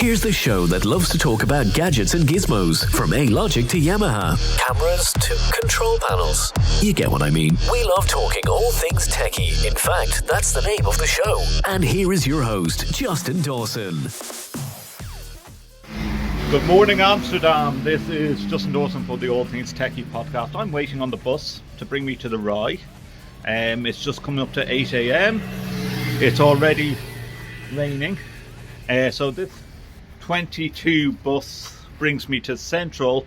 Here's the show that loves to talk about gadgets and gizmos, from A-Logic to Yamaha, cameras to control panels. You get what I mean. We love talking all things techie. In fact, that's the name of the show. And here is your host, Justin Dawson. Good morning, Amsterdam. This is Justin Dawson for the All Things TechIE Podcast. I'm waiting on the bus to bring me to the RAI. It's just coming up to 8 a.m. It's already raining. So this 22 bus brings me to Central.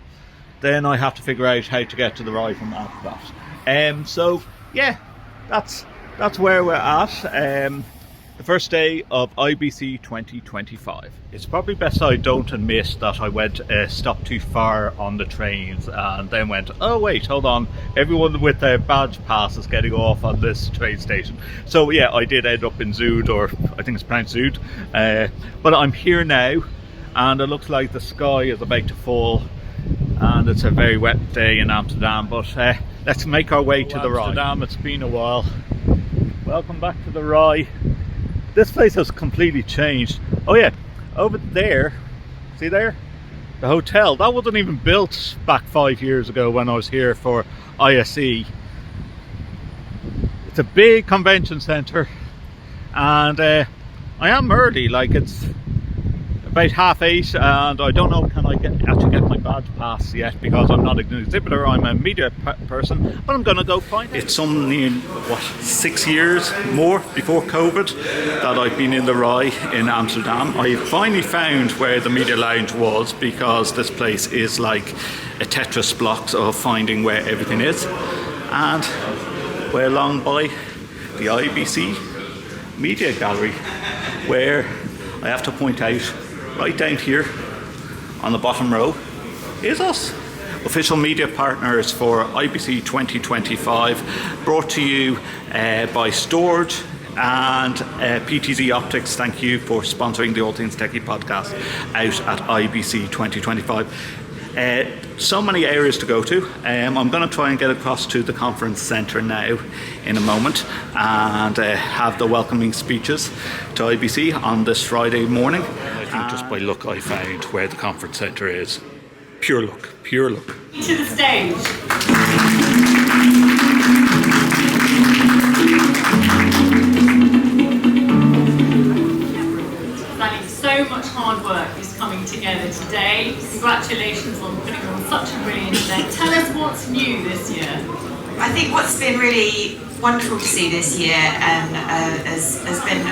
Then I have to figure out how to get to the RAI from after that. So yeah, that's where we're at. The first day of IBC 2025. It's probably best I don't admit that I went a stop too far on the trains and then went, oh wait, hold on, everyone with their badge pass is getting off on this train station. So yeah, I did end up in Zuid, or I think it's pronounced Zuid. But I'm here now and it looks like the sky is about to fall and it's a very wet day in Amsterdam, but let's make our way to the RAI. Amsterdam, it's been a while. Welcome back to the RAI. This place has completely changed. Oh yeah, over there, see there? The hotel, that wasn't even built back 5 years ago when I was here for ISE. It's a big convention centre and I am early, like it's about 8:30 and I don't know, can I actually get my badge pass yet because I'm not an exhibitor, I'm a media person, but I'm going to go find it. It's only 6 years more before COVID that I've been in the RAI in Amsterdam. I finally found where the media lounge was because this place is like a Tetris block of finding where everything is, and we're along by the IBC Media Gallery, where I have to point out right down here on the bottom row is us, official media partners for IBC 2025, brought to you by Storage and PTZ Optics. Thank you for sponsoring the All Things TechIE Podcast out at IBC 2025. So many areas to go to. I'm going to try and get across to the conference centre now in a moment and have the welcoming speeches to IBC on this Friday morning. I think just by look I found where the conference centre is. Pure luck, pure luck. To the stage. So much hard work is coming together today. Congratulations on putting on such a brilliant event. Tell us what's new this year. I think what's been really wonderful to see this year and has been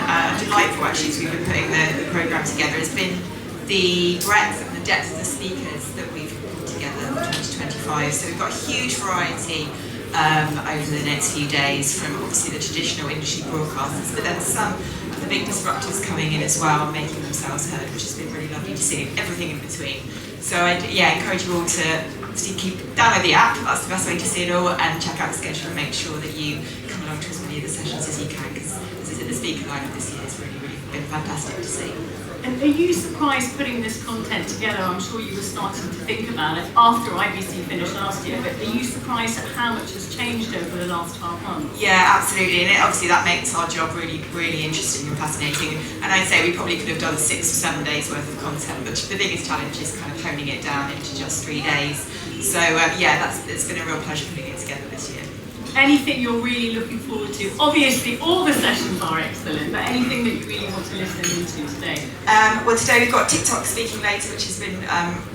delightful actually as we've been putting the programme together has been the breadth and the depth of the speakers that we've put together for 2025. So we've got a huge variety over the next few days from obviously the traditional industry broadcasters, but then some of the big disruptors coming in as well, making themselves heard, which has been really lovely to see, everything in between. So I'd encourage you all to obviously download the app, that's the best way to see it all, and check out the schedule and make sure that you come along to as many of the sessions as you can, because as I said, the speaker lineup this year has really been fantastic to see. And are you surprised putting this content together? I'm sure you were starting to think about it after IBC finished last year, but are you surprised at how much has changed over the last 12 months? Yeah, absolutely, and obviously that makes our job really, really interesting and fascinating. And I'd say we probably could have done 6 or 7 days worth of content, but the biggest challenge is kind of honing it down into just 3 days. So it's been a real pleasure putting it together this year. Anything you're really looking forward to? Obviously, all the sessions are excellent, but anything that you really want to listen into today? Well, today we've got TikTok speaking later, which has been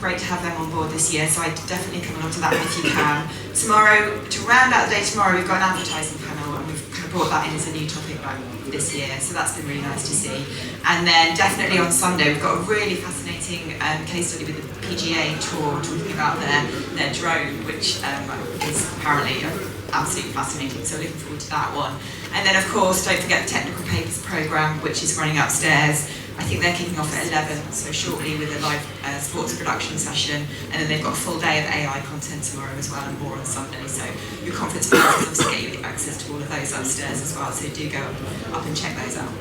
great to have them on board this year, so I'd definitely come along to that if you can. Tomorrow, to round out the day tomorrow, we've got an advertising panel, and we've kind of brought that in as a new topic this year, so that's been really nice to see. And then definitely on Sunday, we've got a really fascinating case study with the PGA Tour talking about their drone, which is apparently absolutely fascinating, so looking forward to that one. And then of course, don't forget the Technical Papers programme, which is running upstairs. I think they're kicking off at 11, so shortly with a live sports production session, and then they've got a full day of AI content tomorrow as well, and more on Sunday. So your conference partners obviously get you access to all of those upstairs as well, so do go up and check those out.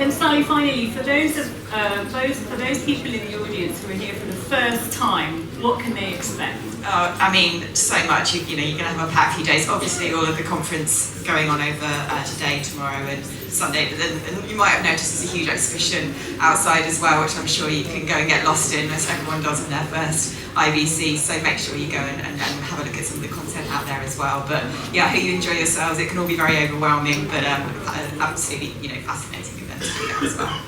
And Sally, finally, for those people in the audience who are here for the first time, what can they expect? I mean, so much. You're going to have a packed few days. Obviously, all of the conference going on over today, tomorrow, and Sunday, but then and you might have noticed there's a huge exhibition outside as well, which I'm sure you can go and get lost in, as everyone does in their first IBC, so make sure you go and have a look at some of the content out there as well. But yeah, I hope you enjoy yourselves. It can all be very overwhelming, but absolutely, fascinating event to do that as well.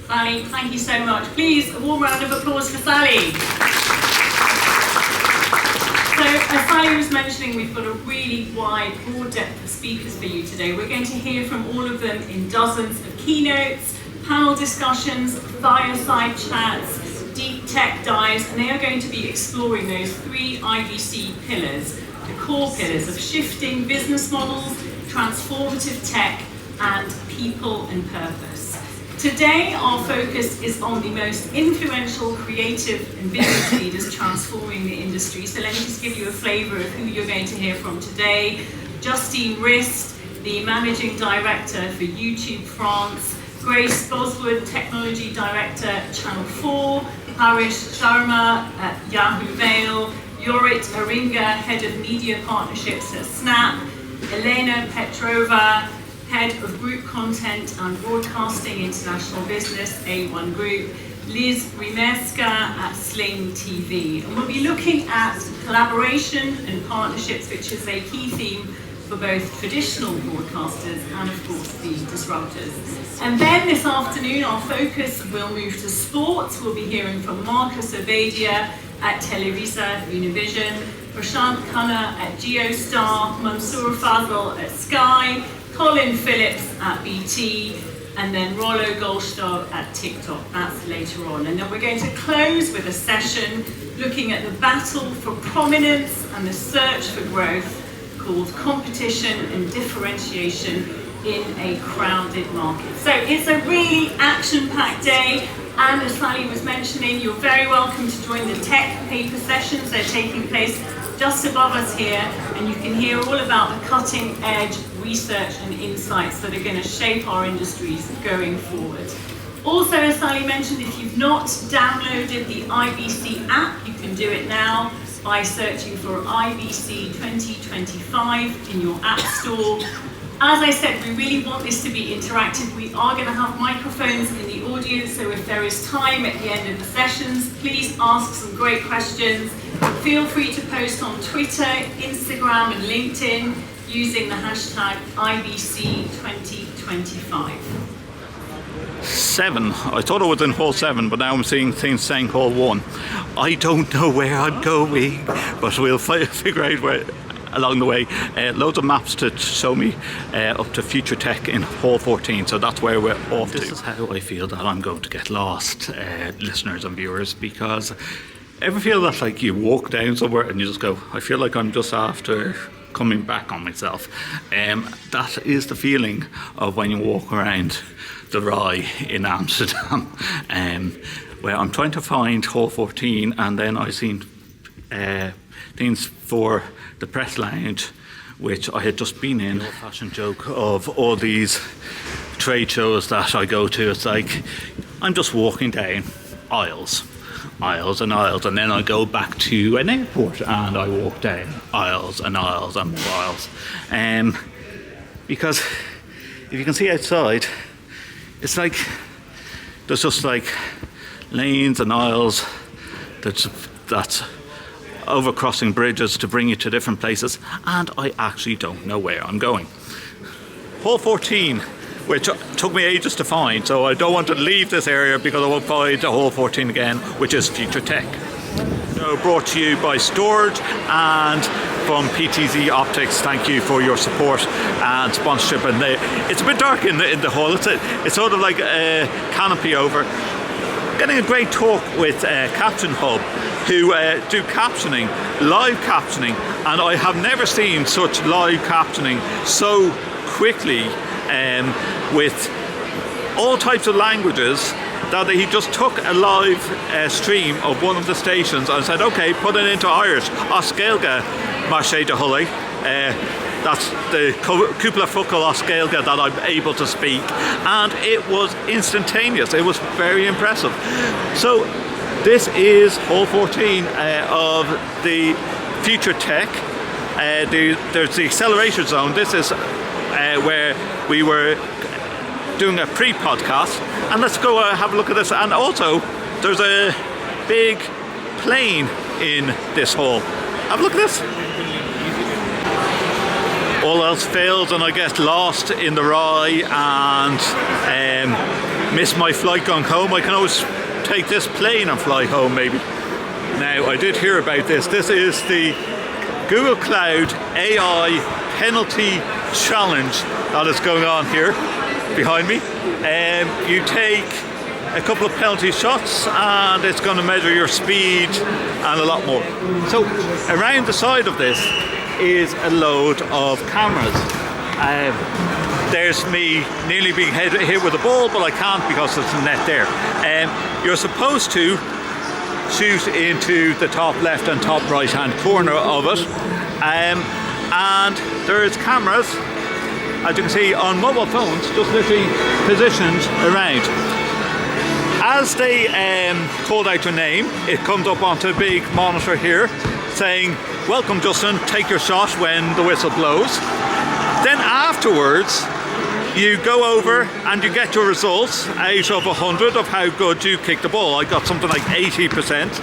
Sally, thank you so much. Please, a warm round of applause for Sally. So, as Sally was mentioning, we've got a really wide, broad depth of speakers for you today. We're going to hear from all of them in dozens of keynotes, panel discussions, fireside chats, deep tech dives, and they are going to be exploring those 3 IBC pillars, the core pillars of shifting business models, transformative tech, and people and purpose. Today, our focus is on the most influential, creative, and business leaders transforming the industry. So let me just give you a flavour of who you're going to hear from today. Justine Rist, the Managing Director for YouTube France, Grace Boswood, Technology Director, Channel 4, Harish Sharma at Yahoo Mail, Yorit Aringa, Head of Media Partnerships at Snap, Elena Petrova, Head of Group Content and Broadcasting International Business, A1 Group, Liz Rimeska at Sling TV. And we'll be looking at collaboration and partnerships, which is a key theme for both traditional broadcasters and, of course, the disruptors. And then this afternoon, our focus will move to sports. We'll be hearing from Marcus Obadia at Televisa Univision, Prashant Khanna at Geostar, Mansoor Fazal at Sky, Colin Phillips at BT, and then Rollo Goldstav at TikTok. That's later on. And then we're going to close with a session looking at the battle for prominence and the search for growth, called Competition and Differentiation in a Crowded Market. So it's a really action-packed day, and as Sally was mentioning, you're very welcome to join the tech paper sessions. They're taking place just above us here, and you can hear all about the cutting-edge research and insights that are going to shape our industries going forward. Also, as Sally mentioned, if you've not downloaded the IBC app, you can do it now by searching for IBC2025 in your app store. As I said, we really want this to be interactive. We are going to have microphones in the audience, so if there is time at the end of the sessions, please ask some great questions. Feel free to post on Twitter, Instagram, and LinkedIn using the hashtag IBC2025. 7. I thought I was in hall 7, but now I'm seeing things saying hall 1. I don't know where I'm going, but we'll figure out where along the way. Loads of maps to show me up to future tech in hall 14, so that's where we're off to. This is how I feel that I'm going to get lost, listeners and viewers, because ever feel that like you walk down somewhere and you just go, I feel like I'm just after coming back on myself. That is the feeling of when you walk around the Rye in Amsterdam, where I'm trying to find hall 14, and then I've seen things for the press lounge, which I had just been in. The old-fashioned joke of all these trade shows that I go to, it's like I'm just walking down aisles and aisles, and then I go back to an airport and I walk down aisles and aisles and more aisles, because if you can see outside, it's like there's just like lanes and aisles that's overcrossing bridges to bring you to different places, and I actually don't know where I'm going. Hall 14, which took me ages to find, so I don't want to leave this area because I won't find Hall 14 again, which is Future Tech. So brought to you by Storage and from PTZ Optics. Thank you for your support and sponsorship. And it's a bit dark in the hall. It's sort of like a canopy over. Getting a great talk with CaptionHub, who do captioning, live captioning, and I have never seen such live captioning so quickly, with all types of languages, that he just took a live stream of one of the stations and said, okay, put it into Irish. Oscailga Marché de Hulle. That's the Cúpla Focal Oscailga that I'm able to speak, and it was instantaneous. It was very impressive. So this is Hall 14 of the Future Tech. There's the Accelerator Zone. This is where we were doing a pre-podcast, and let's go have a look at this. And also, there's a big plane in this hall. Have a look at this. All else fails and I get lost in the rye and miss my flight going home, I can always take this plane and fly home maybe. Now, I did hear about this. This is the Google Cloud AI Penalty Challenge that is going on here behind me. You take a couple of penalty shots and it's going to measure your speed and a lot more. So around the side of this is a load of cameras. There's me nearly being hit with a ball, but I can't because there's a net there. You're supposed to shoot into the top left and top right hand corner of it, and there's cameras, as you can see, on mobile phones just literally positioned around. As they called out your name, it comes up onto a big monitor here saying, "Welcome Justin, take your shot when the whistle blows." Then afterwards you go over and you get your results out of 100 of how good you kicked the ball. I got something like 80%.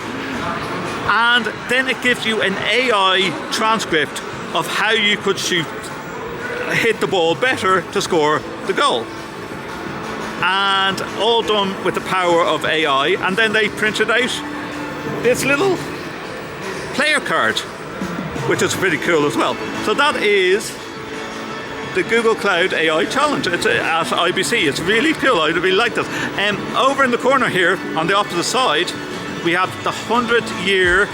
And then it gives you an AI transcript of how you could hit the ball better to score the goal. And all done with the power of AI. And then they printed out this little player card, which is pretty cool as well. So that is the Google Cloud AI Challenge. It's at IBC. It's really cool. I really like this. Over in the corner here, on the opposite side, we have the 100-year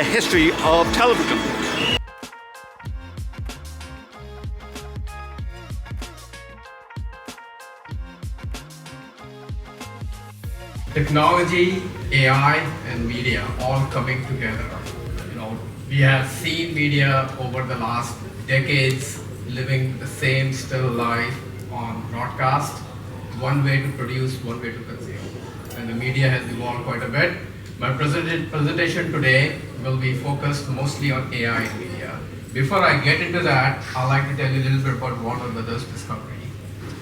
history of television. Technology, AI, and media all coming together. We have seen media over the last decades living the same still life on broadcast, one way to produce, one way to consume. And the media has evolved quite a bit. My presentation today will be focused mostly on AI and media. Before I get into that, I'd like to tell you a little bit about Warner Brothers Discovery.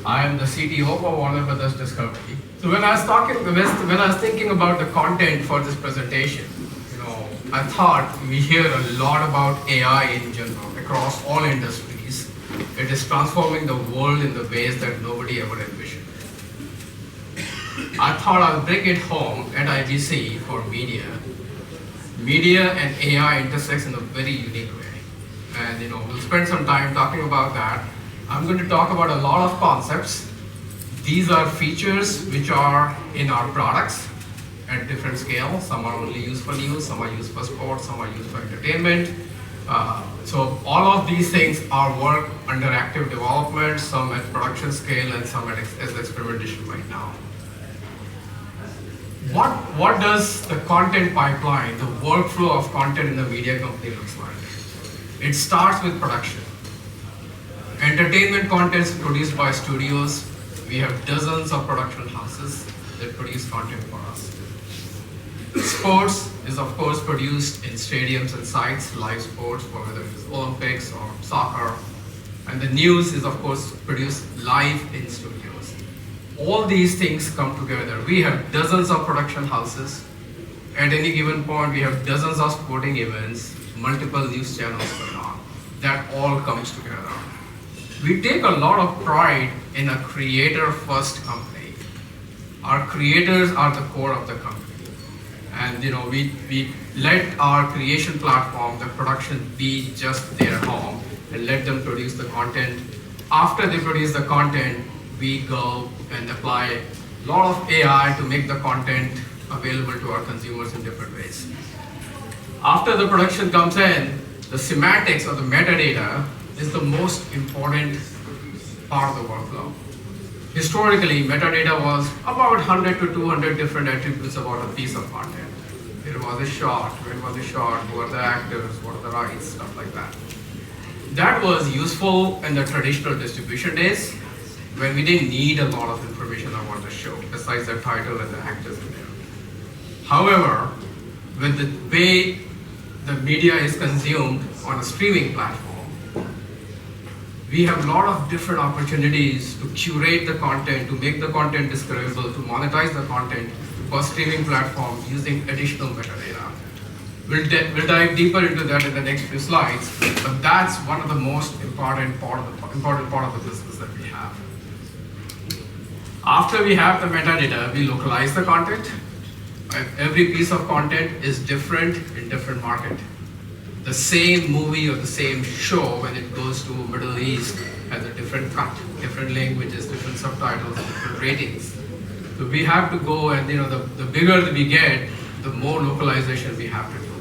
I am the CTO for Warner Brothers Discovery. So when I was thinking about the content for this presentation, I thought we hear a lot about AI in general across all industries. It is transforming the world in the ways that nobody ever envisioned. I thought I'll bring it home at IBC for media. Media and AI intersects in a very unique way. And we'll spend some time talking about that. I'm going to talk about a lot of concepts. These are features which are in our products at different scales. Some are only used for news, some are used for sports, some are used for entertainment. So all of these things are work under active development, some at production scale and some as experimentation right now. What does the content pipeline, the workflow of content in the media company looks like? It starts with production. Entertainment content is produced by studios. We have dozens of production houses that produce content for us. Sports is of course produced in stadiums and sites, live sports, whether it's Olympics or soccer. And the news is of course produced live in studios. All these things come together. We have dozens of production houses. At any given point, we have dozens of sporting events, multiple news channels going on. That all comes together. We take a lot of pride in a creator-first company. Our creators are the core of the company. And we let our creation platform, the production, be just their home and let them produce the content. After they produce the content, we go and apply a lot of AI to make the content available to our consumers in different ways. After the production comes in, the semantics or the metadata is the most important part of the workflow. Historically, metadata was about 100 to 200 different attributes about a piece of content. It was a shot, when was the shot, who are the actors, what are the rights, stuff like that. That was useful in the traditional distribution days when we didn't need a lot of information about the show, besides the title and the actors in there. However, with the way the media is consumed on a streaming platform, we have a lot of different opportunities to curate the content, to make the content discoverable, to monetize the content for streaming platforms using additional metadata. We'll dive deeper into that in the next few slides, but that's one of the most important part of the business that we have. After we have the metadata, we localize the content. Every piece of content is different in different market. The same movie or the same show, when it goes to Middle East, has a different cut, different languages, different subtitles, different ratings. So we have to go, and the bigger we get, the more localization we have to do.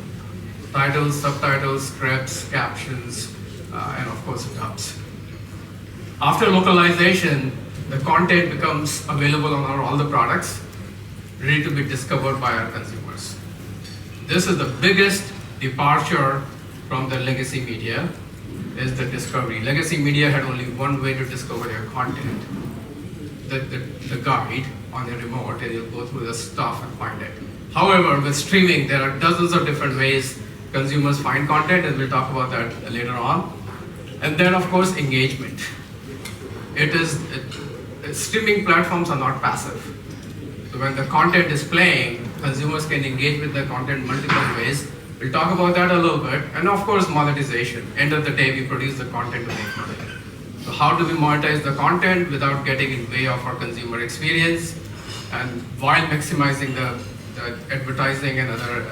Titles, subtitles, scripts, captions, and of course dubs. After localization, the content becomes available on all the products, ready to be discovered by our consumers. This is the biggest departure from the legacy media, is the discovery. Legacy media had only one way to discover your content, the guide on your remote, and you'll go through the stuff and find it. However, with streaming, there are dozens of different ways consumers find content, and we'll talk about that later on. And then, of course, engagement. Streaming platforms are not passive. So when the content is playing, consumers can engage with the content multiple ways. We'll talk about that a little bit. And of course, monetization. End of the day, we produce the content to make money. So how do we monetize the content without getting in the way of our consumer experience, and while maximizing the advertising and other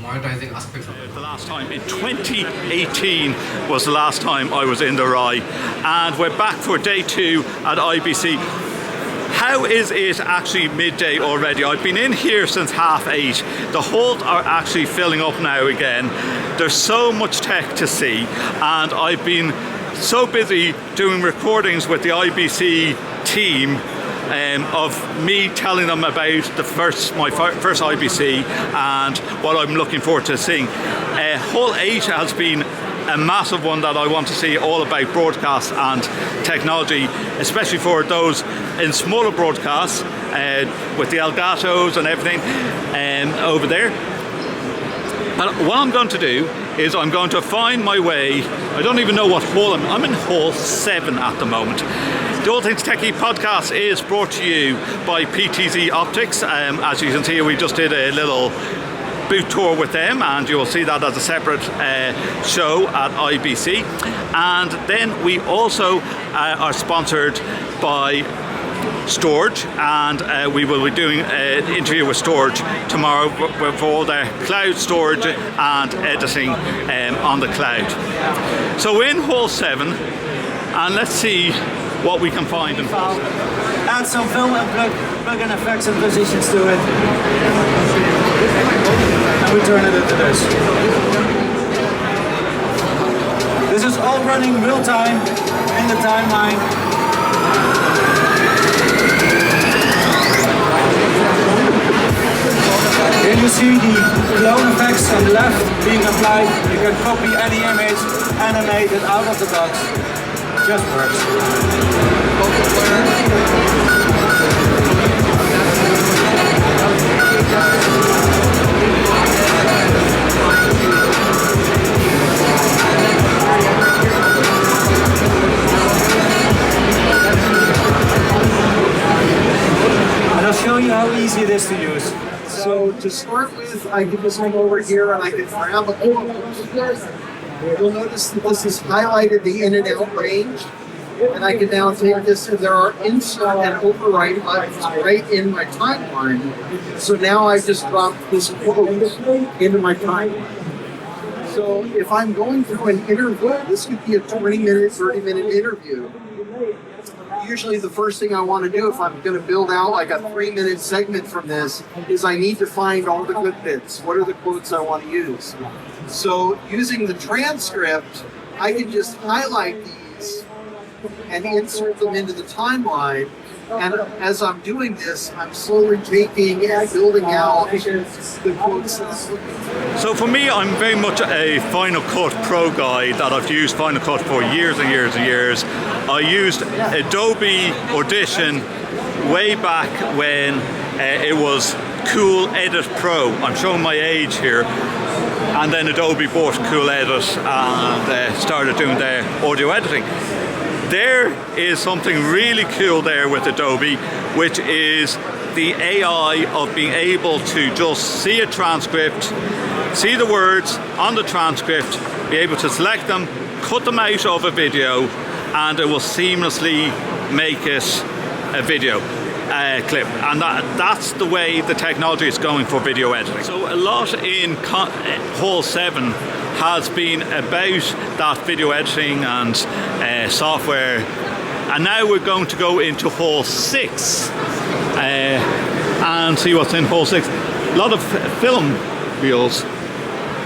monetizing aspects of it? The last time in 2018 was the last time I was in the RAI, and we're back for day 2 at IBC. How is it actually midday already? I've been in here since 8:30. The halls are actually filling up now again. There's so much tech to see, and I've been so busy doing recordings with the IBC team of me telling them about my first IBC and what I'm looking forward to seeing. Hall 8 has been a massive one that I want to see, all about broadcast and technology, especially for those in smaller broadcasts with the Elgatos and everything over there. And what I'm going to do is I'm going to find my way. I don't even know what hall I'm in hall 7 at the moment. The All Things TechIE Podcast is brought to you by PTZ Optics. As you can see, we just did a little booth tour with them, and you'll see that as a separate show at IBC. And then we also are sponsored by Storage, and we will be doing an interview with Storage tomorrow for all their cloud storage and editing on the cloud. So we're in hall 7, and let's see what we can find. Add some film and plug in effects and positions to it. And we turn it into this. This is all running real time in the timeline. Here you see the clone effects on the left being applied. You can copy any image, animate it out of the box. Just works. And I'll show you how easy it is to use. So to start with, I can just come over here and I can grab a photo. You'll notice that this has highlighted the in and out range, and I can now take this, and there are insert and overwrite buttons right in my timeline. So now I've just dropped this quote into my timeline. So if I'm going through an interview, this could be a 20-minute, 30-minute interview. Usually the first thing I want to do if I'm going to build out like a 3-minute segment from this is I need to find all the good bits. What are the quotes I want to use? So using the transcript, I can just highlight these and insert them into the timeline. And as I'm doing this, I'm slowly taking and building out the quotes. So for me, I'm very much a Final Cut Pro guy that I've used Final Cut for years and years and years. I used Adobe Audition way back when it was Cool Edit Pro. I'm showing my age here. And then Adobe bought Cool Edit and started doing their audio editing. There is something really cool there with Adobe, which is the AI of being able to just see a transcript, see the words on the transcript, be able to select them, cut them out of a video, and it will seamlessly make it a video clip. And that's the way the technology is going for video editing. So a lot in Hall 7 has been about that video editing and software, and now we're going to go into Hall 6 and see what's in Hall 6. A lot of film reels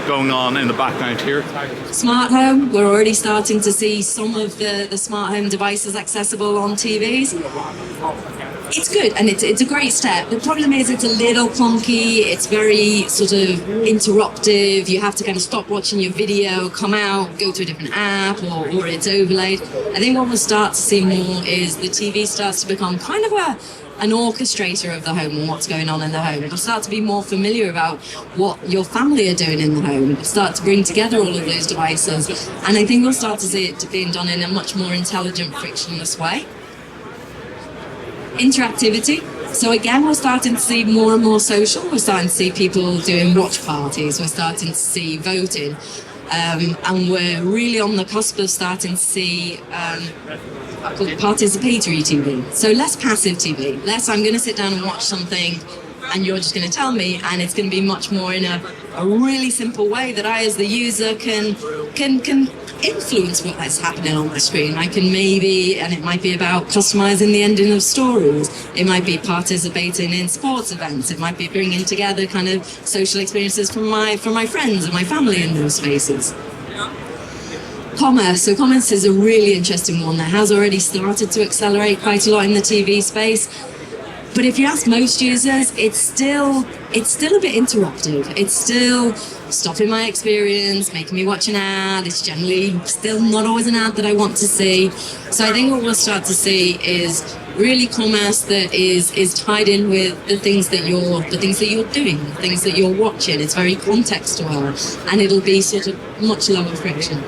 going on in the background here. Smart home, we're already starting to see some of the smart home devices accessible on TVs. It's good, and it's a great step. The problem is it's a little clunky, it's very sort of interruptive. You have to kind of stop watching your video, come out, go to a different app, or it's overlaid. I think what we'll start to see more is the TV starts to become kind of an orchestrator of the home and what's going on in the home. It'll start to be more familiar about what your family are doing in the home. It'll start to bring together all of those devices. And I think we'll start to see it being done in a much more intelligent, frictionless way. Interactivity. So again, we're starting to see more and more social. We're starting to see people doing watch parties. We're starting to see voting. And we're really on the cusp of starting to see participatory TV. So less passive TV, less I'm going to sit down and watch something and you're just going to tell me, and it's going to be much more in a really simple way that I as the user can influence what's happening on the screen. I can maybe, and it might be about customizing the ending of stories, it might be participating in sports events, it might be bringing together kind of social experiences from my friends and my family in those spaces. Commerce. So commerce is a really interesting one that has already started to accelerate quite a lot in the TV space. But if you ask most users, it's still a bit interruptive. It's still stopping my experience, making me watch an ad. It's generally still not always an ad that I want to see. So I think what we'll start to see is really commerce that is tied in with the things that you're doing, the things that you're watching. It's very contextual, and it'll be sort of much lower friction.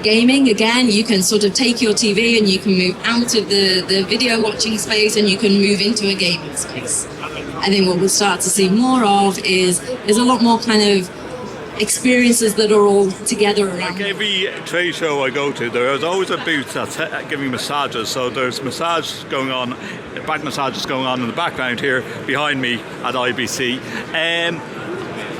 Gaming, again, you can sort of take your TV and you can move out of the video watching space and you can move into a gaming space. I think what we'll start to see more of is a lot more kind of experiences that are all together around. Like every trade show I go to, there's always a booth that's giving massages. So there's massage going on, back massages going on in the background here behind me at IBC.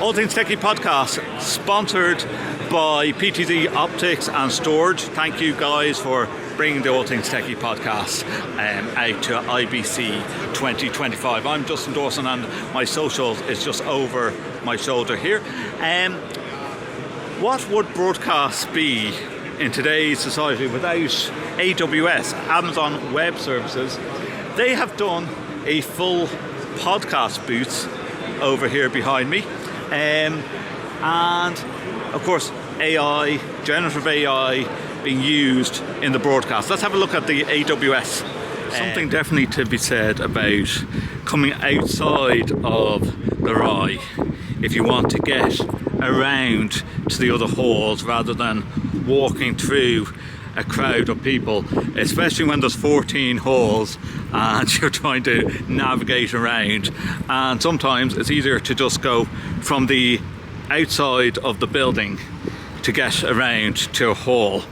All Things TechIE Podcast, sponsored by PTZ Optics and Storage. Thank you guys for bringing the All Things TechIE Podcast out to IBC 2025. I'm Justin Dawson and my socials is just over my shoulder here. What would broadcast be in today's society without AWS, Amazon Web Services? They have done a full podcast booth over here behind me. And of course AI, generative AI being used in the broadcast. Let's have a look at the AWS. Something definitely to be said about coming outside of the RAI if you want to get around to the other halls rather than walking through a crowd of people, especially when there's 14 halls and you're trying to navigate around. And sometimes it's easier to just go from the outside of the building to get around to a hall,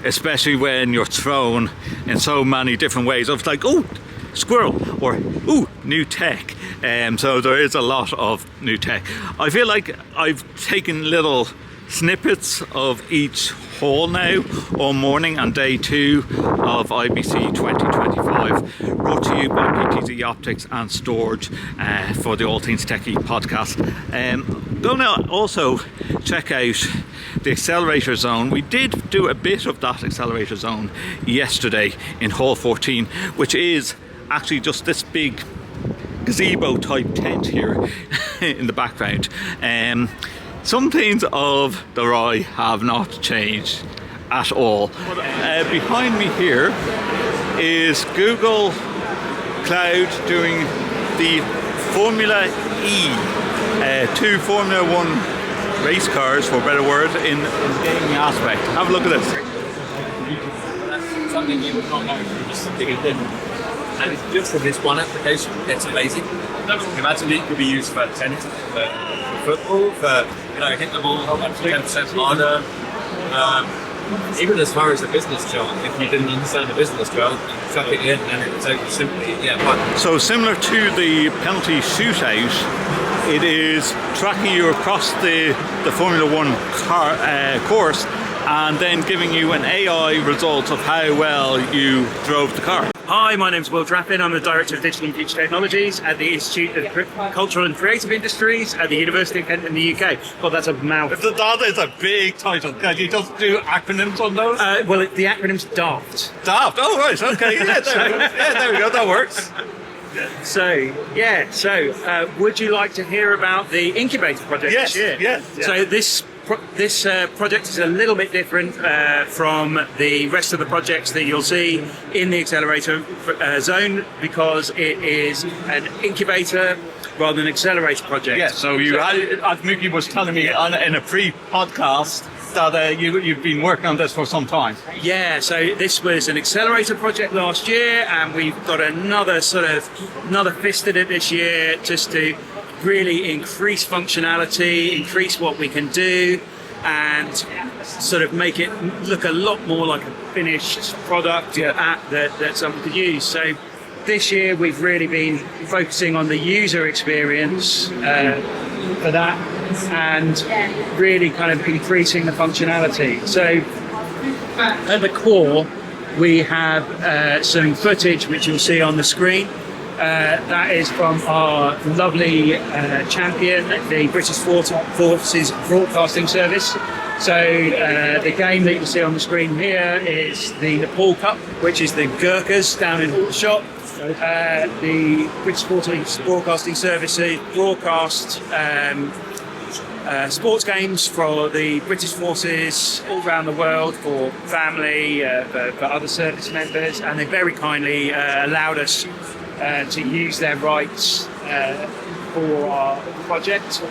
especially when you're thrown in so many different ways of like, oh, squirrel, or ooh, new tech. So there is a lot of new tech. I feel like I've taken little snippets of each hall now all morning on day 2 of IBC 2025, brought to you by PTZ Optics and Storage for the All Things TechIE Podcast. Go now also check out the Accelerator Zone. We did do a bit of that Accelerator Zone yesterday in Hall 14, which is actually just this big gazebo type tent here in the background. Some things of the RAI have not changed at all. Behind me here is Google Cloud doing the Formula E, 2 Formula 1 race cars, for a better word, in the gaming aspect. Have a look at this. something you would not know from just something it did. And it's just for this one application, it's amazing. Imagine it could be used for tennis, for football, for hit the ball 10% harder. Even as far as the business chart, if you didn't understand the business chart, you chuck it in and it would take you simply, So similar to the penalty shootout, it is tracking you across the Formula One course and then giving you an AI result of how well you drove the car. Hi, my name's Will Draffin. I'm the Director of Digital and Future Technologies at the Institute of Cultural and Creative Industries at the University of Kent in the UK. God, that's a mouthful. That is a big title. Can you just do acronyms on those? Well, the acronym's DAFT. DAFT, oh right, okay, yeah, there we go, that works. So, would you like to hear about the Incubator project this year? Yes. So this project is a little bit different from the rest of the projects that you'll see in the Accelerator Zone because it is an incubator rather than an accelerator project. Yes, so as Mookie was telling me in a pre-podcast, that you've been working on this for some time. Yeah, so this was an accelerator project last year, and we've got another fist at it this year just to really increase functionality, increase what we can do, and sort of make it look a lot more like a finished product app that someone could use. So this year we've really been focusing on the user experience for that and really kind of increasing the functionality. So at the core we have some footage which you'll see on the screen. That is from our lovely champion, the British Forces Broadcasting Service. So the game that you see on the screen here is the Nepal Cup, which is the Gurkhas down in Aldershot. The British Forces Broadcasting Service broadcast sports games for the British forces all around the world for family, for other service members, and they very kindly allowed us to use their rights for our project.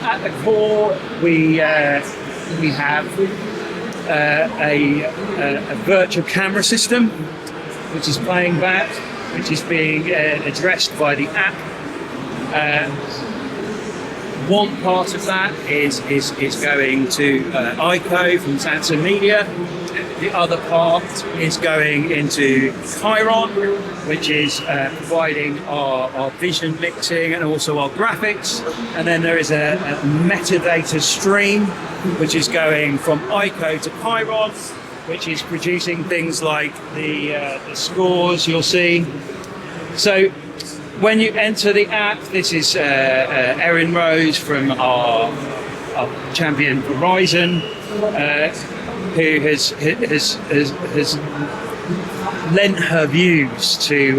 At the core, we have a virtual camera system which is playing back, which is being addressed by the app. One part of that is going to ICO from Samsung Media. The other part is going into Chiron, which is providing our vision mixing and also our graphics. And then there is a metadata stream, which is going from ICO to Chiron, which is producing things like the scores you'll see. So when you enter the app, this is Erin Rose from our champion Verizon, who has lent her views to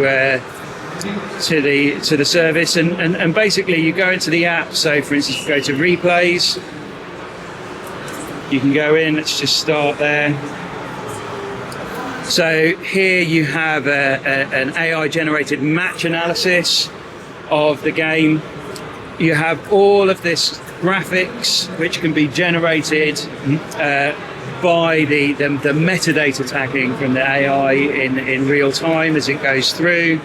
the service, and basically you go into the app. So for instance, you go to replays, you can go in. Let's just start there. So here you have an AI generated match analysis of the game. You have all of this graphics which can be generated by the metadata tagging from the AI in real time as it goes through.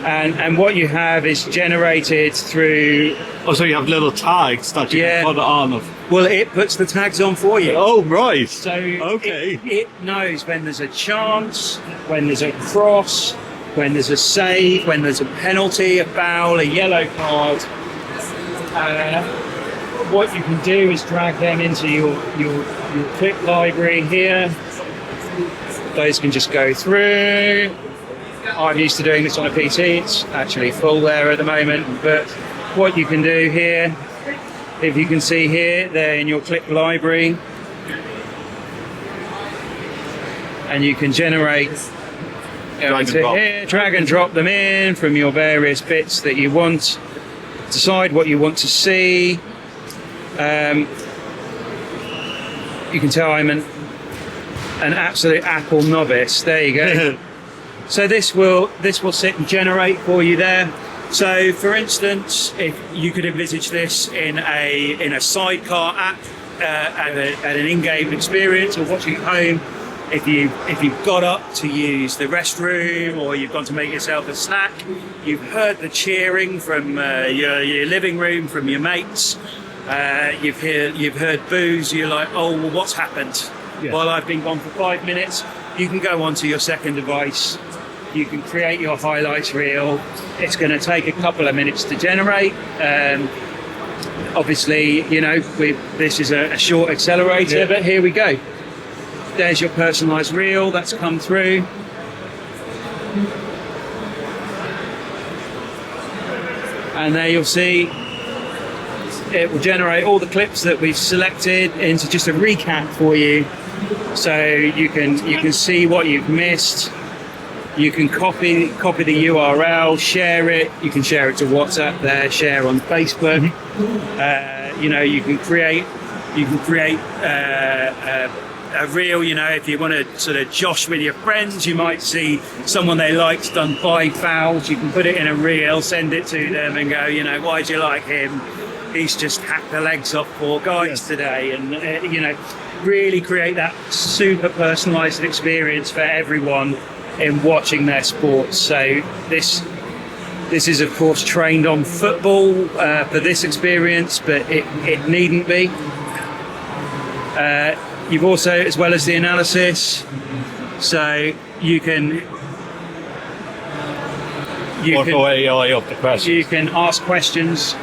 And what you have is generated through... Oh, so you have little tags that you can put on. Well, it puts the tags on for you. Oh, right. So okay. It knows when there's a chance, when there's a cross, when there's a save, when there's a penalty, a foul, a yellow card. What you can do is drag them into your clip library here. Those can just go through. I'm used to doing this on a PT. It's actually full there at the moment. But what you can do here, if you can see here, they're in your clip library. And you can generate drag and drop them in from your various bits that you want. Decide what you want to see. You can tell I'm an absolute Apple novice. There you go. So this will sit and generate for you there. So for instance, if you could envisage this in a sidecar app at an in-game experience or watching at home, If you've got up to use the restroom or you've gone to make yourself a snack, you've heard the cheering from your living room, from your mates. You've heard boos. You're like, oh, well, what's happened? Yeah. While I've been gone for 5 minutes, you can go onto your second device. You can create your highlights reel. It's going to take a couple of minutes to generate. Obviously, this is a short accelerator, but here we go. There's your personalised reel that's come through. And there you'll see it will generate all the clips that we've selected into just a recap for you. So you can see what you've missed. You can copy the URL, share it. You can share it to WhatsApp there, share on Facebook. You can create a reel. If you want to sort of josh with your friends, you might see someone they liked done 5 fouls. You can put it in a reel, send it to them, and go, why do you like him? He's just hacked the legs off 4 guys today, and really create that super personalised experience for everyone in watching their sports. So this is of course trained on football for this experience, but it needn't be. You've also, as well as the analysis, so you can AI of the question. You can ask questions,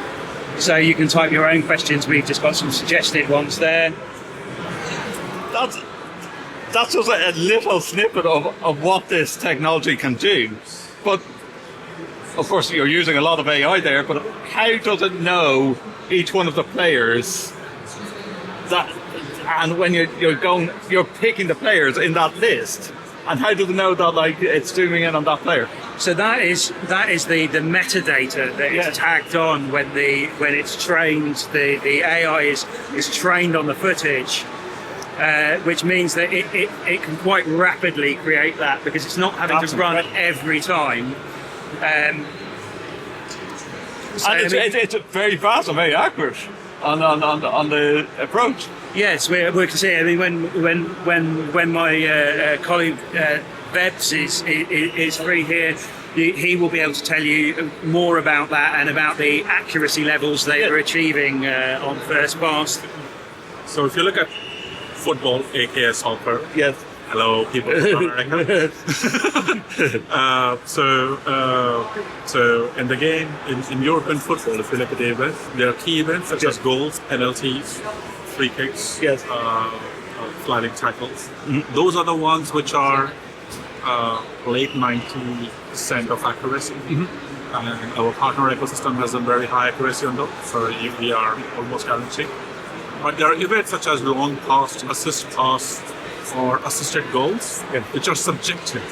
so you can type your own questions. We've just got some suggested ones there. That's just a little snippet of what this technology can do. But of course you're using a lot of AI there, but how does it know each one of the players and when you're picking the players in that list, and how does it know that it's zooming in on that player? So that is the metadata that is tagged on when it's trained. The AI is trained on the footage. Which means that it can quite rapidly create that, because it's not having to run every time. It's very fast and very accurate on the approach. Yes, we can see. I mean, when my colleague Vebs is free here, he will be able to tell you more about that and about the accuracy levels they are achieving on first pass. So if you look at football, aka soccer. Yes. Hello, people from America. So in the game, in European football, if you look at the events, there are key events such as goals, penalties, free kicks, sliding tackles. Mm-hmm. Those are the ones which are late 90% of accuracy. Mm-hmm. And our partner ecosystem has a very high accuracy on those, so we are almost guaranteed. But there are events such as long pass, assist pass, or assisted goals, which are subjective.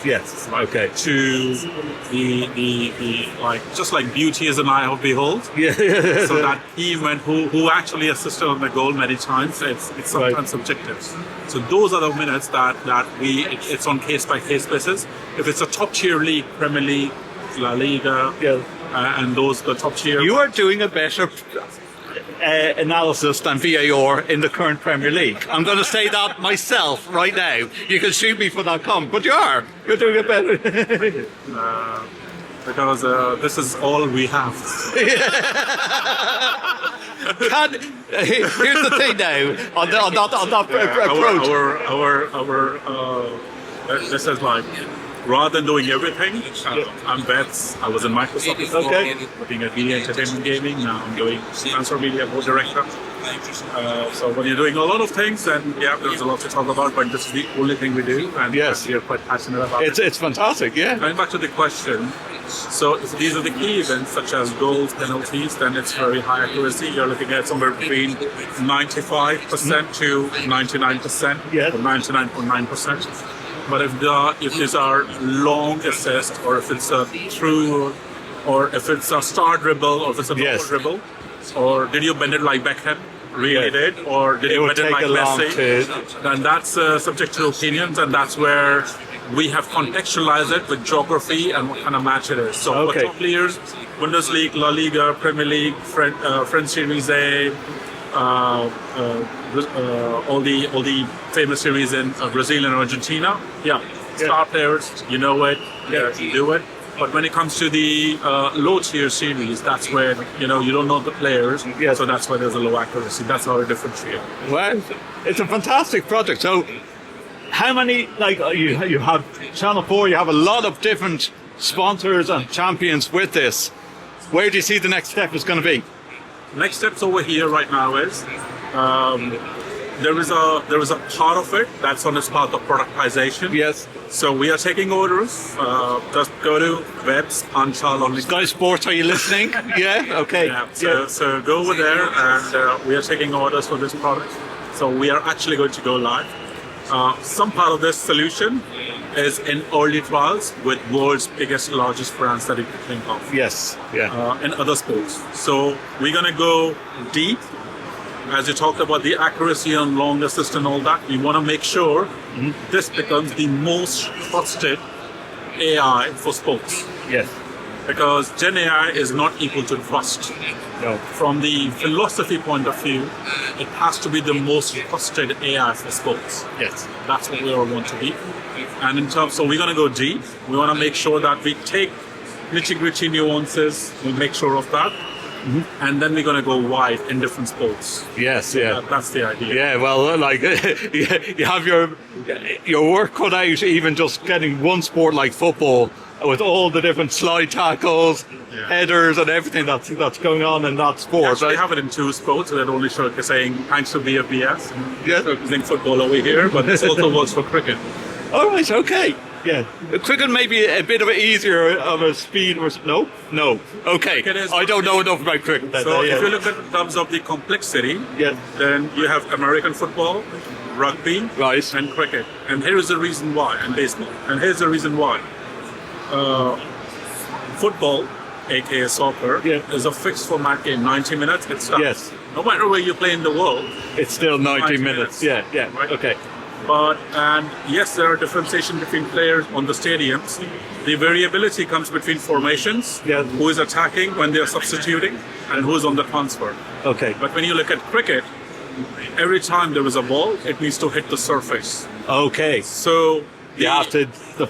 Yes. Okay. To the just like beauty is an eye of behold. Yeah. So that event who actually assisted on the goal many times, it's sometimes subjective. So those are the minutes that it's on case by case basis. If it's a top tier league, Premier League, La Liga, and those the top tier. You are doing a better analysis than VAR in the current Premier League. I'm going to say that myself right now. You can shoot me for that comment, but you're doing it better. Because this is all we have. Here's the thing now on that approach. This is like, rather than doing everything, I'm Bets. I was in Microsoft before, looking at media entertainment gaming. Now I'm doing transfer media board director. So when you're doing a lot of things, then there's a lot to talk about, but this is the only thing we do, and we're quite passionate about it. It's fantastic, Going back to the question, so if these are the key events such as goals, penalties, then it's very high accuracy. You're looking at somewhere between 95% to 99%, or 99.9%. But if these are long assist, or if it's a through, or if it's a star dribble, or if it's a normal dribble, or did you bend it like Beckham really did, or did you bend it like Messi, then that's subject to opinions, and that's where we have contextualized it with geography and what kind of match it is. So for top players, Bundesliga, La Liga, Premier League, French Series A, all the famous series in Brazil and Argentina. Yeah, star players, you know it, you do it. But when it comes to the low tier series, that's where you don't know the players, so that's why there's a low accuracy. That's how it differentiates. Well, it's a fantastic project. So, how many you have Channel 4? You have a lot of different sponsors and champions with this. Where do you see the next step is going to be? Next steps over here right now is there is a part of it that's on this part of productization. Yes. So we are taking orders. Just go to webs, punch on Sky Sports. Are you listening? Yeah. Okay. Yeah. So go over there, and we are taking orders for this product. So we are actually going to go live. Some part of this solution is in early trials with world's biggest, largest brands that you can think of. Yes. Yeah. And other sports. So we're gonna go deep. As you talked about the accuracy on long assist and all that, we want to make sure this becomes the most trusted AI for sports. Yes. Because Gen AI is not equal to trust. No. From the philosophy point of view, it has to be the most trusted AI for sports. Yes. That's what we all want to be. And in terms, so we're going to go deep. We want to make sure that we take nitty-gritty nuances, we make sure of that. And then we're going to go wide in different sports. Yes, yeah. That's the idea. Yeah, well, like you have your work cut out, even just getting one sport like football with all the different slide tackles, headers, and everything that's going on in that sport. We have it in two sports that only saying thanks to BFBS. Yeah, using football over here, but this also works for cricket. All right, okay. Yeah, cricket may be a bit of an easier of a speed. No. Okay, I don't know enough about cricket. So if you look at in terms of the complexity, then you have American football, rugby, and cricket. And here is the reason why, and baseball. And here's the reason why. Football, aka soccer, is a fixed format game, 90 minutes. It's done. Yes. No matter where you play in the world, it's still 90 minutes. Yeah. Right? Okay. And yes, there are differentiation between players on the stadiums. The variability comes between formations, who is attacking when they are substituting, and who is on the transfer. Okay. But when you look at cricket, every time there is a ball, it needs to hit the surface. Okay. So you have to the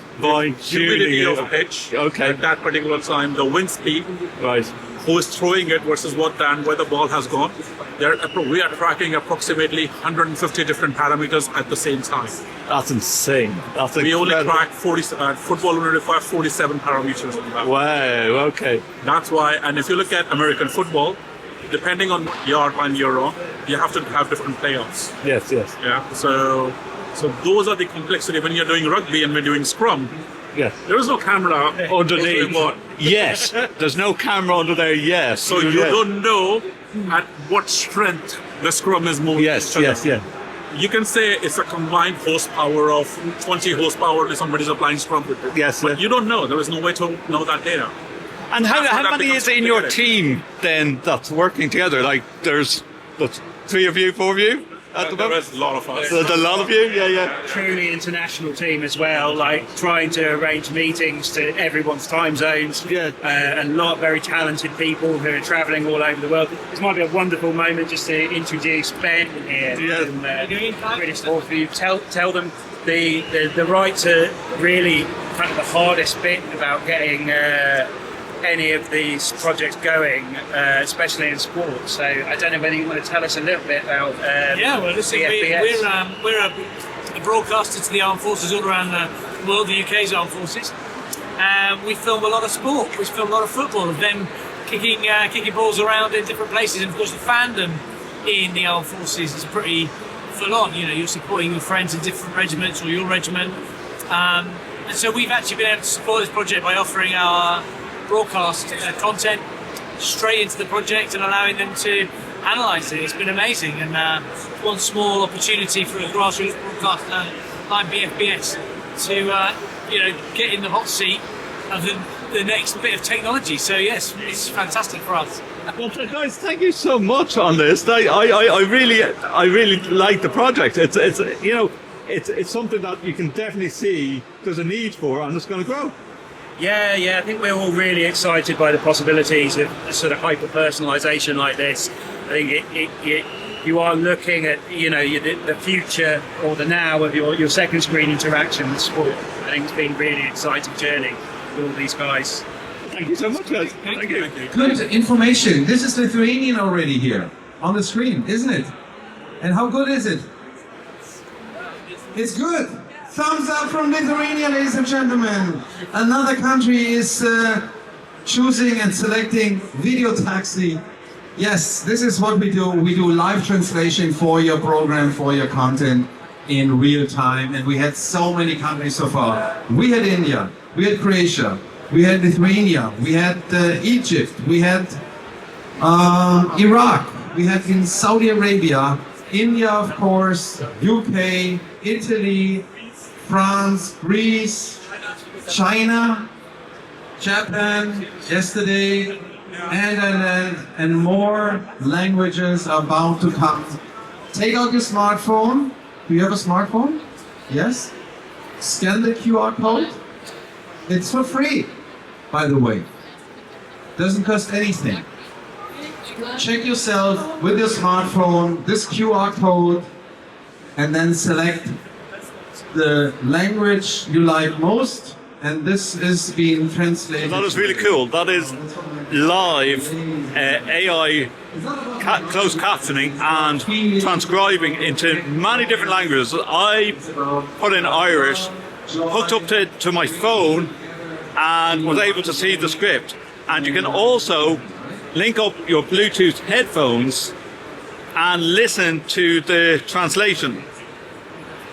humidity of pitch. Okay. At that particular time, the wind speed. Right. Who is throwing it versus where the ball has gone. We are tracking approximately 150 different parameters at the same time. That's insane. We only track football only requires 47 parameters. Wow, okay. That's why, and if you look at American football, depending on what yard line you're on, you have to have different playoffs. Yes. Yeah. So those are the complexity when you're doing rugby and we're doing scrum. Yes. There is no camera underneath. Yes. There's no camera under there. Yes. So you don't know at what strength the scrum is moving. Yes. You can say it's a combined horsepower of 20 horsepower if somebody's applying scrum. Yes. But you don't know. There is no way to know that data. And how many is in your team then that's working together? Like there's 3 of you, 4 of you? There is a lot of us. There's a lot of you, yeah. Truly international team as well, like trying to arrange meetings to everyone's time zones. Yeah. A lot of very talented people who are travelling all over the world. This might be a wonderful moment just to introduce Ben here from British Sports View. Tell them the right to really kind of the hardest bit about getting any of these projects going, especially in sports. So I don't know whether you want to tell us a little bit about listen, we're a broadcaster to the armed forces all around the world, the UK's armed forces. We film a lot of sport, we film a lot of football, of them kicking balls around in different places, and of course the fandom in the armed forces is pretty full on. You're supporting your friends in different regiments or your regiment. And so we've actually been able to support this project by offering our broadcast content straight into the project and allowing them to analyse it. It's been amazing, and one small opportunity for a grassroots broadcaster like BFBS to get in the hot seat of the next bit of technology. So yes, it's fantastic for us. Well, guys, thank you so much on this. I really like the project. It's something that you can definitely see there's a need for, and it's going to grow. Yeah, I think we're all really excited by the possibilities of sort of hyper-personalisation like this. I think you are looking at, the future or the now of your second screen interaction with sport. I think it's been a really exciting journey with all these guys. Thank you so much, guys. Thank you. Good information. This is Lithuanian already here on the screen, isn't it? And how good is it? It's good. Thumbs up from Lithuania, ladies and gentlemen. Another country is choosing and selecting video taxi. Yes, this is what we do. We do live translation for your program, for your content in real time. And we had so many countries so far. We had India, we had Croatia, we had Lithuania, we had Egypt, we had Iraq, we had in Saudi Arabia, India, of course, UK, Italy, France, Greece, China, Japan, yesterday, and more languages are bound to come. Take out your smartphone. Do you have a smartphone? Yes? Scan the QR code. It's for free, by the way. Doesn't cost anything. Check yourself with your smartphone, this QR code, and then select the language you like most, and this is being translated. That is really cool. That is live AI closed captioning and transcribing into many different languages. I put in Irish, hooked up to my phone, and was able to see the script. And you can also link up your Bluetooth headphones and listen to the translation.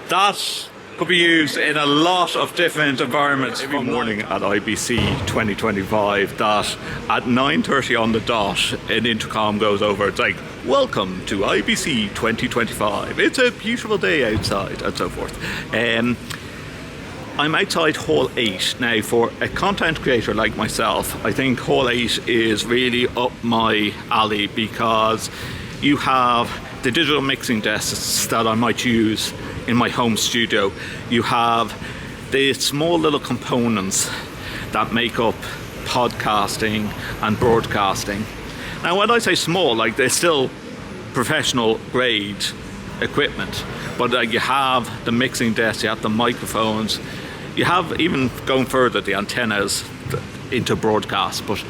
That could be used in a lot of different environments. Every morning at IBC 2025, that at 9:30 on the dot, an intercom goes over. It's like, welcome to IBC 2025. It's a beautiful day outside, and so forth. I'm outside Hall 8 now. For a content creator like myself, I think Hall 8 is really up my alley, because you have the digital mixing desks that I might use in my home studio. You have the small little components that make up podcasting and broadcasting. Now, when I say small, like, they're still professional grade equipment, but you have the mixing desk, you have the microphones, you have, even going further, the antennas into broadcast. But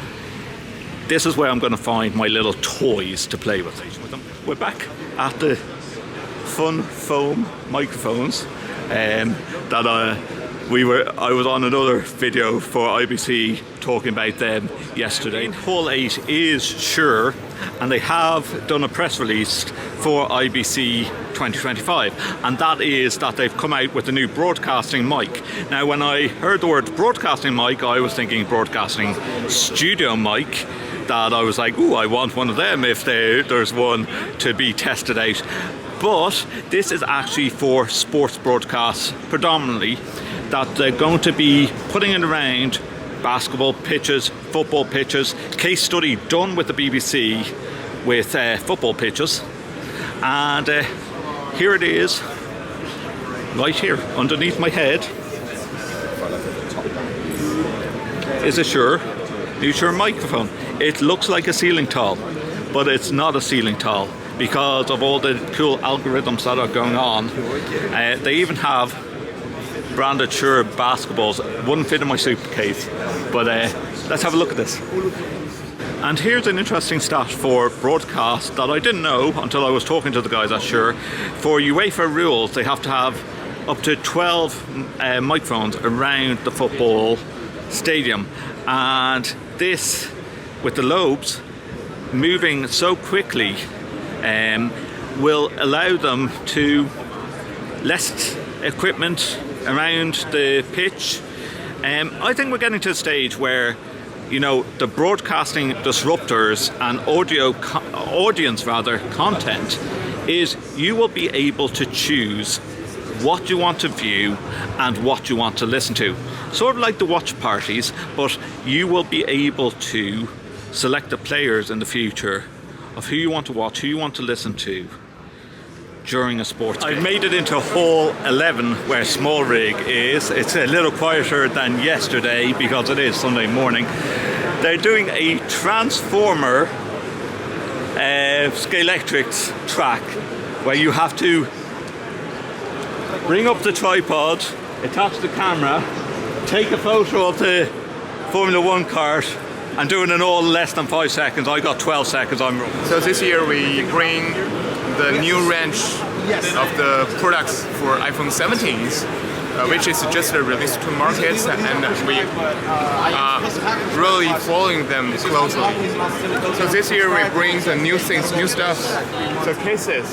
this is where I'm going to find my little toys to play with them. We're back at the fun foam microphones that I was on another video for IBC talking about them yesterday. Hall 8 is Shure, and they have done a press release for IBC 2025, and that is that they've come out with a new broadcasting mic. Now, when I heard the word broadcasting mic, I was thinking broadcasting studio mic, that I was like, ooh, I want one of them if there's one to be tested out. But this is actually for sports broadcasts predominantly, that they're going to be putting it around basketball pitches, football pitches. Case study done with the BBC with football pitches. And here it is, right here underneath my head, is a Shure microphone. It looks like a ceiling tile, but it's not a ceiling tile, because of all the cool algorithms that are going on. They even have branded Shure basketballs. Wouldn't fit in my suitcase, but let's have a look at this. And here's an interesting stat for broadcast that I didn't know until I was talking to the guys at Shure. For UEFA rules, they have to have up to 12 microphones around the football stadium, and this, with the lobes moving so quickly, will allow them to less equipment around the pitch. I think we're getting to a stage where, the broadcasting disruptors and audience content is you will be able to choose what you want to view and what you want to listen to. Sort of like the watch parties, but you will be able to select the players in the future of who you want to watch, who you want to listen to. during a sports game. I've made it into hole 11 where SmallRig is. It's a little quieter than yesterday because it is Sunday morning. They're doing a transformer Scalextrics track where you have to bring up the tripod, attach the camera, take a photo of the Formula 1 cart, and doing it all less than 5 seconds. I got 12 seconds on roll. So this year we bring the new range of the products for iPhone 17s, which is just released to markets, and we are really following them closely. So this year we bring the new things, new stuff. The cases.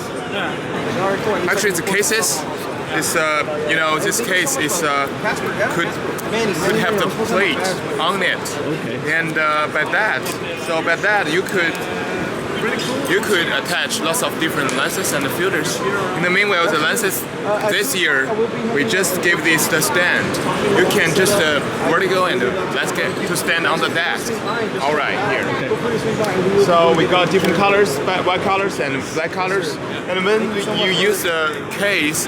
Actually, the cases is this case is could have the plate on it, and by that you could attach lots of different lenses and filters. In the meanwhile, the lenses this year we just gave this the stand. You can just vertical and let's get to stand on the desk. All right, here. So we got different colors, white colors and black colors. And when you use the case,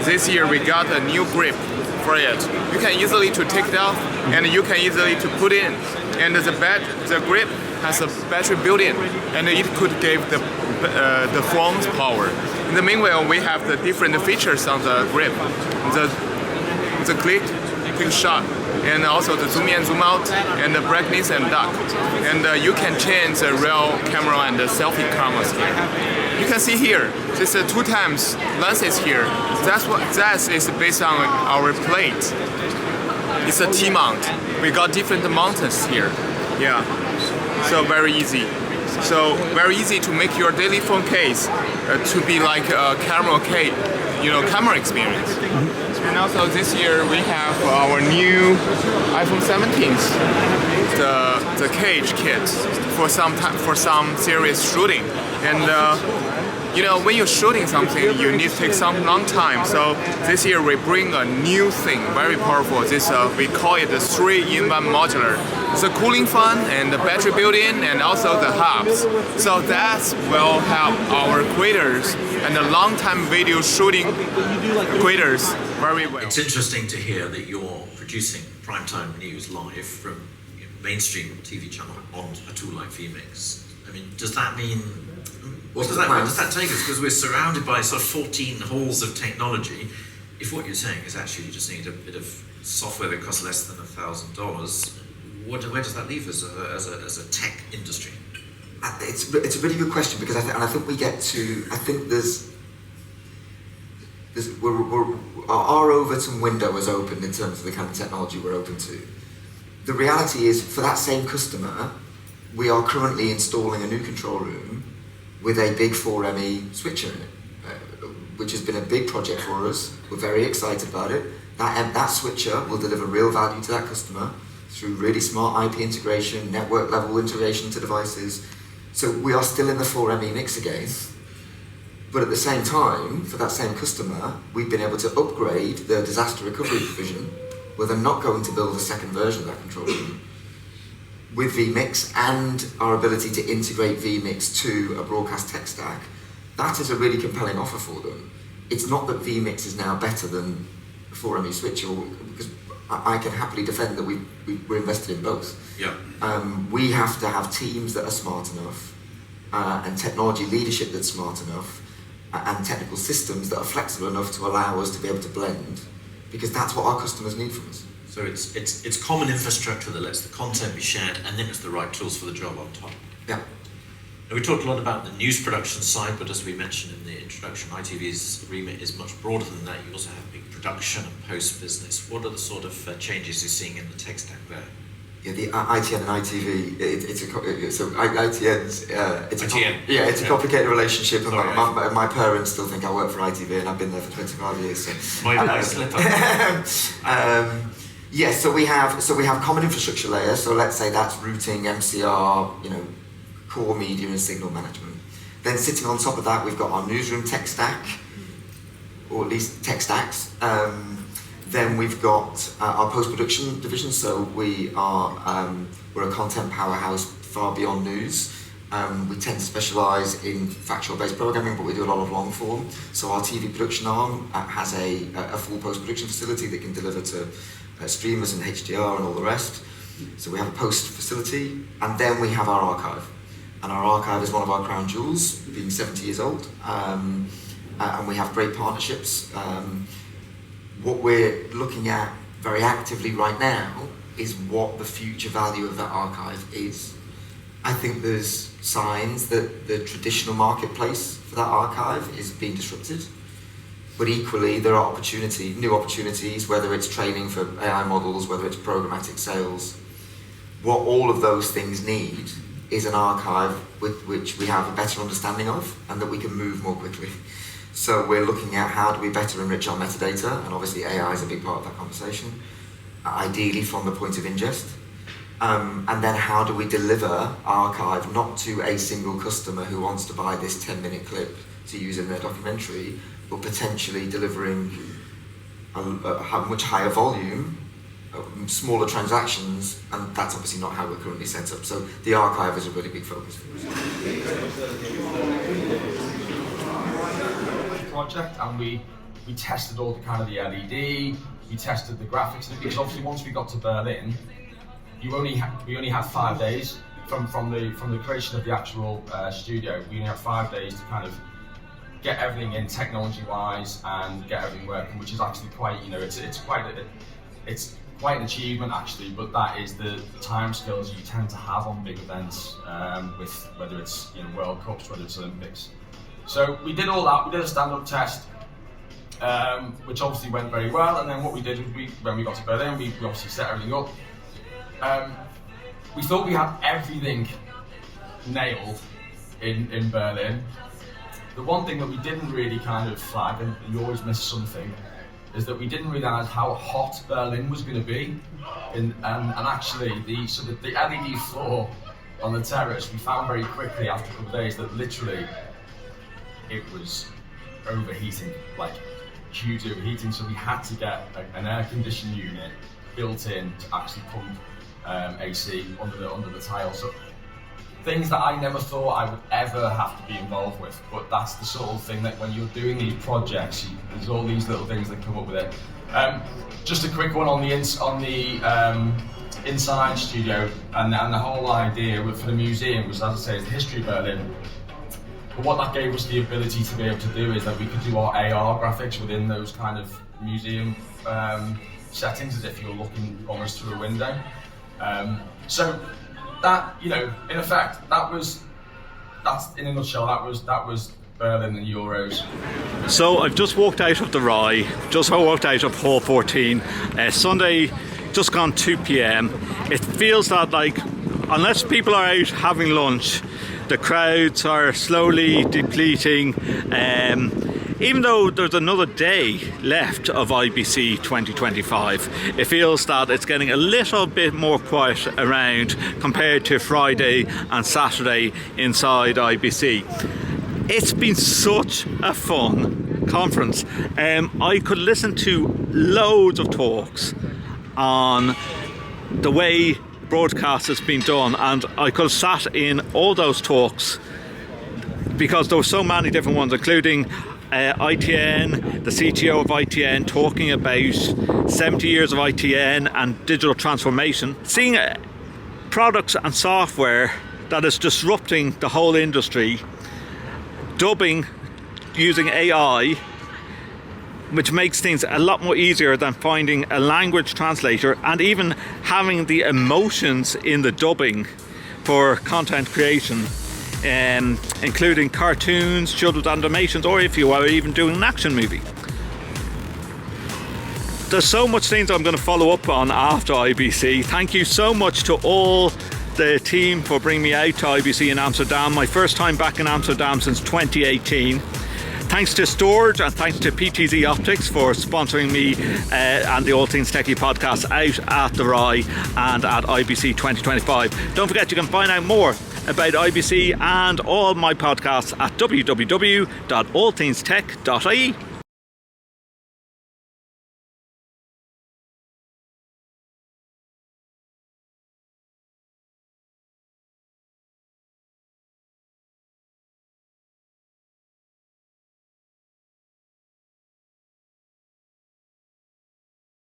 this year we got a new grip for it. You can easily to take it off, and you can easily to put in. And the grip has a battery built in, and it could give the phone's power. In the meanwhile, we have the different features on the grip, the click shot, and also the zoom in, zoom out, and the brightness and dark. And you can change the real camera and the selfie cameras here. You can see here, this 2 times lenses here. That is based on our plate. It's a T-mount. We got different mounts here. Yeah. So very easy. So very easy to make your daily phone case to be like a camera case, camera experience. And also this year we have our new iPhone 17s, the cage kit for some serious shooting. And when you're shooting something, you need to take some long time. So this year we bring a new thing, very powerful. We call it the 3-in-1 modular. It's a cooling fan and the battery built-in, and also the hubs. So that will help our creators and the long-time video shooting creators very well. It's interesting to hear that you're producing primetime news live from mainstream TV channel on a tool like vMix. I mean, does that mean? Where does that take us? Because we're surrounded by sort of 14 halls of technology. If what you're saying is actually you just need a bit of software that costs less than $1,000, where does that leave us as a tech industry? It's a really good question, because I think our Overton window is opened in terms of the kind of technology we're open to. The reality is, for that same customer, we are currently installing a new control room with a big 4ME switcher in it, which has been a big project for us. We're very excited about it. That switcher will deliver real value to that customer through really smart IP integration, network level integration to devices. So we are still in the 4ME mix again. But at the same time, for that same customer, we've been able to upgrade the disaster recovery provision, where they're not going to build a second version of that control room, with vMix and our ability to integrate vMix to a broadcast tech stack. That is a really compelling offer for them. It's not that vMix is now better than a 4ME switcher, because I can happily defend that we're invested in both. Yeah. We have to have teams that are smart enough, and technology leadership that's smart enough, and technical systems that are flexible enough to allow us to be able to blend, because that's what our customers need from us. So it's common infrastructure that lets the content be shared, and then it's the right tools for the job on top. Yeah. Now, we talked a lot about the news production side, but as we mentioned in the introduction, ITV's remit is much broader than that. You also have big production and post business. What are the sort of changes you're seeing in the tech stack there? Yeah, the ITN and ITV, it's a complicated relationship. Sorry, my parents still think I work for ITV, and I've been there for 25 years. So. My slip up. Yes, so we have common infrastructure layers. So let's say that's routing, MCR, core media and signal management. Then sitting on top of that, we've got our newsroom tech stack, or at least tech stacks. Then we've got our post-production division. So we're a content powerhouse far beyond news. We tend to specialise in factual-based programming, but we do a lot of long-form. So our TV production arm has a full post-production facility that can deliver to streamers and HDR and all the rest. So we have a post facility, and then we have our archive. And our archive is one of our crown jewels, being 70 years old. And we have great partnerships. What we're looking at very actively right now is what the future value of that archive is. I think there's signs that the traditional marketplace for that archive is being disrupted. But equally, there are new opportunities, whether it's training for AI models, whether it's programmatic sales. What all of those things need is an archive with which we have a better understanding of and that we can move more quickly. So we're looking at how do we better enrich our metadata, and obviously AI is a big part of that conversation, ideally from the point of ingest. And then how do we deliver archive not to a single customer who wants to buy this 10-minute clip to use in their documentary, but potentially delivering a much higher volume, smaller transactions, and that's obviously not how we're currently set up. So the archive is a really big focus for us. Project, and we tested all the kind of the LED, we tested the graphics, because obviously once we got to Berlin, we only had 5 days from the creation of the actual studio. We only had 5 days to kind of get everything in technology-wise and get everything working, which is actually quite, it's quite an achievement actually. But that is the timescales you tend to have on big events, with whether it's World Cups, whether it's Olympics. So we did all that. We did a stand-up test, which obviously went very well. And then what we did was when we got to Berlin, we obviously set everything up. We thought we had everything nailed in Berlin. The one thing that we didn't really kind of flag, and you always miss something, is that we didn't realise how hot Berlin was going to be. And actually, the LED floor on the terrace, we found very quickly after a couple of days that literally it was overheating, like huge overheating. So we had to get an air conditioning unit built in to actually pump AC under the tile. So things that I never thought I would ever have to be involved with, but that's the sort of thing that when you're doing these projects, there's all these little things that come up with it. Just a quick one on the inside studio, and the whole idea for the museum was, as I say, is the history of Berlin. But what that gave us the ability to be able to do is that we could do our AR graphics within those kind of museum settings, as if you were looking almost through a window. So that, in effect, that's in a nutshell, that was Berlin and Euros. So I've just walked out of the RAI, just walked out of Hall 14, Sunday, just gone 2 p.m. It feels that, like, unless people are out having lunch, the crowds are slowly depleting. Even though there's another day left of IBC 2025, it feels that it's getting a little bit more quiet around compared to Friday and Saturday inside IBC. It's been such a fun conference. I could listen to loads of talks on the way broadcast has been done, and I could have sat in all those talks because there were so many different ones, including ITN, the CTO of ITN, talking about 70 years of ITN and digital transformation, seeing products and software that is disrupting the whole industry, dubbing using AI, which makes things a lot more easier than finding a language translator, and even having the emotions in the dubbing for content creation, including cartoons, children's animations, or if you are even doing an action movie. There's so much things I'm going to follow up on after IBC. Thank you so much to all the team for bringing me out to IBC in Amsterdam. My first time back in Amsterdam since 2018. Thanks to Storage and thanks to PTZ Optics for sponsoring me and the All Things TechIE Podcast out at the RAI and at IBC 2025. Don't forget, you can find out more about IBC and all my podcasts at www.allthingstech.ie.